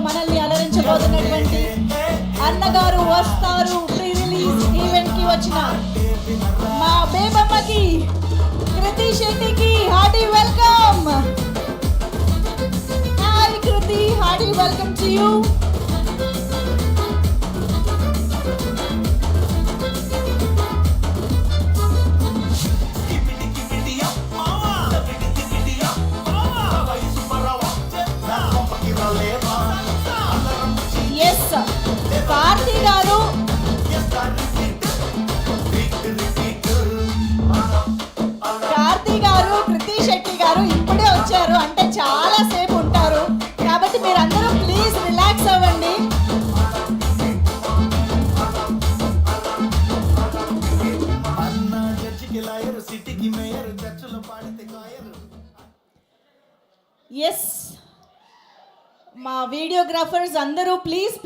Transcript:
మనల్ని అలరించబోతున్నటువంటి అన్నగారు వస్తారు ప్రీ రిలీజ్ ఈవెంట్ కి వచ్చిన మా బేబమ్మకి కృతి శెట్టికి hearty welcome. Hi Krithi, hearty welcome to you. Yes Karthi garu Krithi Shetty గారు ఇప్పుడే వచ్చారు, అంటే చాలా సేపు ఉంటారు. కాబట్టి మీరందరూ ప్లీజ్ రిలాక్స్ అవ్వండి. ఎస్ మా వీడియోగ్రాఫర్స్ అందరూ ప్లీజ్